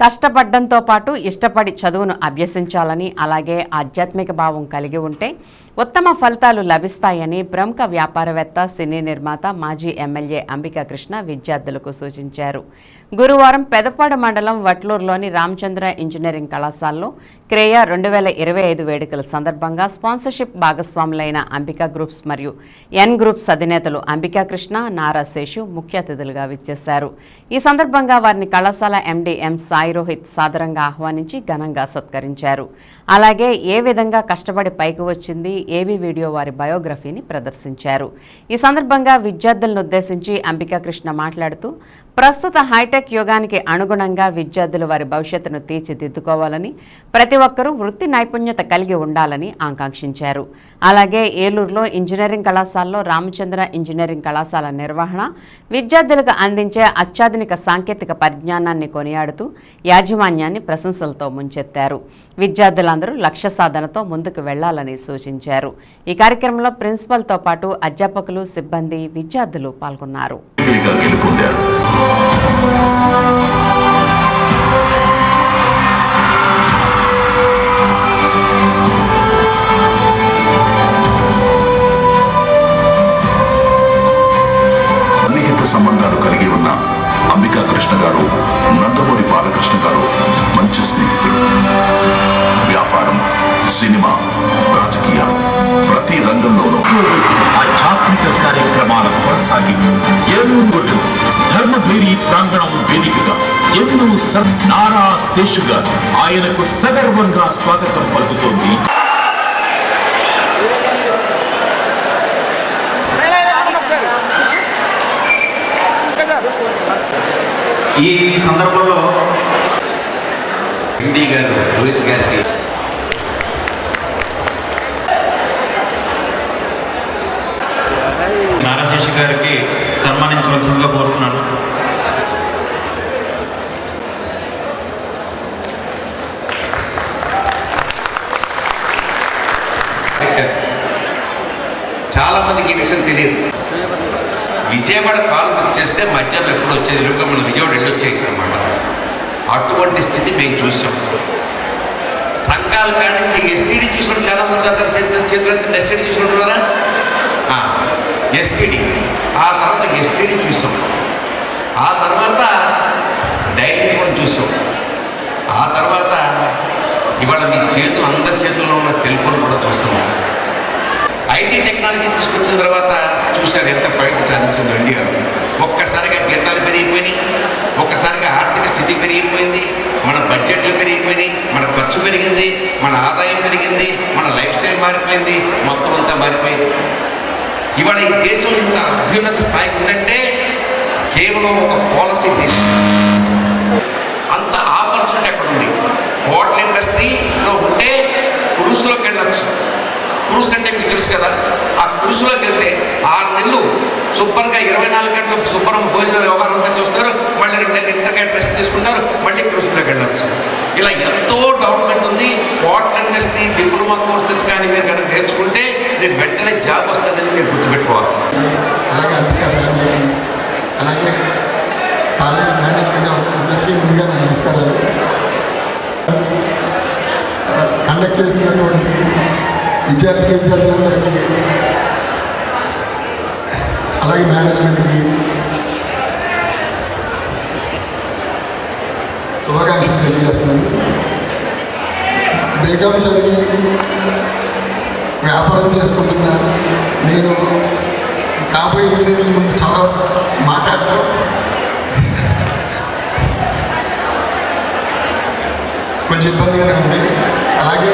కష్టపడడంతో పాటు ఇష్టపడి చదువును అభ్యసించాలని, అలాగే ఆధ్యాత్మిక భావం కలిగి ఉంటే ఉత్తమ ఫలితాలు లభిస్తాయని ప్రముఖ వ్యాపారవేత్త, సినీ నిర్మాత, మాజీ ఎమ్మెల్యే అంబికా కృష్ణ విద్యార్థులకు సూచించారు. గురువారం పెదపాడు మండలం వట్లూరులోని రామచంద్ర ఇంజనీరింగ్ కళాశాలలో క్రేయ 2025 వేడుకల సందర్భంగా స్పాన్సర్షిప్ భాగస్వాములైన అంబికా గ్రూప్స్ మరియు ఎన్ గ్రూప్స్ అధినేతలు అంబికా కృష్ణ, నారా శేషు ముఖ్య అతిథులుగా విచ్చేశారు. ఈ సందర్భంగా వారిని కళాశాల ఎండీ ఎం సాయి రోహిత్ సాదరంగా ఆహ్వానించి ఘనంగా సత్కరించారు. అలాగే ఏ విధంగా కష్టపడి పైకి వచ్చింది, ఏవీ వీడియో వారి బయోగ్రఫీని ప్రదర్శించారు. ఈ సందర్భంగా విద్యార్థులను ఉద్దేశించి అంబికా కృష్ణ మాట్లాడుతూ ప్రస్తుత హైటెక్ యుగానికి అనుగుణంగా విద్యార్థులు వారి భవిష్యత్తును తీర్చిదిద్దుకోవాలని, ప్రతి ఒక్కరూ వృత్తి నైపుణ్యత కలిగి ఉండాలని ఆకాంక్షించారు. అలాగే ఏలూరులో ఇంజనీరింగ్ కళాశాలలో రామచంద్ర ఇంజనీరింగ్ కళాశాల నిర్వహణ, విద్యార్థులకు అందించే అత్యాధునిక సాంకేతిక పరిజ్ఞానాన్ని కొనియాడుతూ యాజమాన్యాన్ని ప్రశంసలతో ముంచెత్తారు. విద్యార్థులందరూ లక్ష్య సాధనతో ముందుకు వెళ్లాలని సూచించారు. ఈ కార్యక్రమంలో ప్రిన్సిపల్తో పాటు అధ్యాపకులు, సిబ్బంది, విద్యార్థులు పాల్గొన్నారు. సంబంధాలు కలిగి ఉన్న అంబికా కృష్ణ గారు, నందమూరి బాలకృష్ణ గారు మంచి స్నేహితులు. వ్యాపారం, సినిమా, రాజకీయాలు ప్రతి రంగంలోనూ ఆధ్యాత్మిక కార్యక్రమాల కొనసాగింపు ఏలూరు ధర్మభేరి ప్రాంగణం వేదికగా ఎన్నో నారా శేషు గారు ఆయనకు సగర్వంగా స్వాగతం పలుకుతోంది. ఈ సందర్భంలో ఎండీ గారు రోహిత్ గారికి నారాశేషి గారికి సన్మానించవలసిందిగా కోరుతున్నాను. చాలా మందికి ఈ విషయం తెలియదు. విజయవాడ కాల్ బుక్ చేస్తే మధ్యాహ్నం ఎప్పుడు వచ్చేది లోక మనం విజయవాడ వెళ్ళొచ్చేయచ్చు అనమాట. అటువంటి స్థితి మేము చూసాం. రంగాల కాడి నుంచి ఎస్టీడీ చూసుకుంటే చాలా మంది చేతులు ఎస్టీడీ చూసుకుంటున్నారా? ఎస్టీడీ, ఆ తర్వాత ఎస్టీడీ చూసాం, ఆ తర్వాత డైరీ ఫోన్ చూసాం, ఆ తర్వాత ఇవాళ మీ చేతులు అందరి చేతుల్లో ఉన్న సెల్ ఫోన్ కూడా చూస్తున్నాం. ఐటీ టెక్నాలజీ తీసుకొచ్చిన తర్వాత చూశారు ఎంత ప్రగతి సాధించిందో ఇండియా. ఒక్కసారిగా జీతాలు పెరిగిపోయినాయి, ఒక్కసారిగా ఆర్థిక స్థితి పెరిగిపోయింది, మన బడ్జెట్లు పెరిగిపోయినాయి, మన ఖర్చు పెరిగింది, మన ఆదాయం పెరిగింది, మన లైఫ్ స్టైల్ మారిపోయింది, మొత్తం అంతా మారిపోయింది. ఇవాళ ఈ దేశం ఇంత అభ్యున్నత స్థాయికి ఉందంటే కేవలం ఒక పాలసీ దేశం. అంత ఆపర్చునిటీ అక్కడ ఉంది. హోటల్ ఇండస్ట్రీలో ఉంటే క్రూస్లోకి వెళ్ళచ్చు. క్రూస్ అంటే మీకు తెలుసు కదా, ఆ క్రూస్లోకి వెళ్తే 6 నెలలు శుభ్రంగా 24 గంటలు శుభ్రం భోజన వ్యవహారం అంతా చూస్తారు, మళ్ళీ 2 నెలలు ఇంటర్నెట్ రెస్ట్ తీసుకుంటారు, మళ్ళీ క్రూస్లోకి వెళ్ళచ్చు. ఇలా ఎంతో డెవలప్మెంట్ ఉంది. హోటల్ ఇండస్ట్రీ డిప్లొమా కోర్సెస్ కానీ మీరు కనుక నేర్చుకుంటే నేను వెంటనే జాబ్ వస్తుందని మీరు గుర్తుపెట్టుకోవాలి. అలాగే అంబికా ఫ్యామిలీకి, అలాగే కాలేజ్ మేనేజ్మెంట్ అందరికీ ముందుగా నా నమస్కారాలు. కండక్ట్ చేస్తున్నటువంటి విద్యార్థులందరికీ, అలాగే మేనేజ్మెంట్కి శుభాకాంక్షలు తెలియజేస్తున్నాను. బేగం చదివి వ్యాపారం చేసుకుంటున్న నేను కాబోయే ఇంజనీరింగ్ ముందు చాలా మాట్లాడటం కొంచెం ఇబ్బందిగానే ఉంది. అలాగే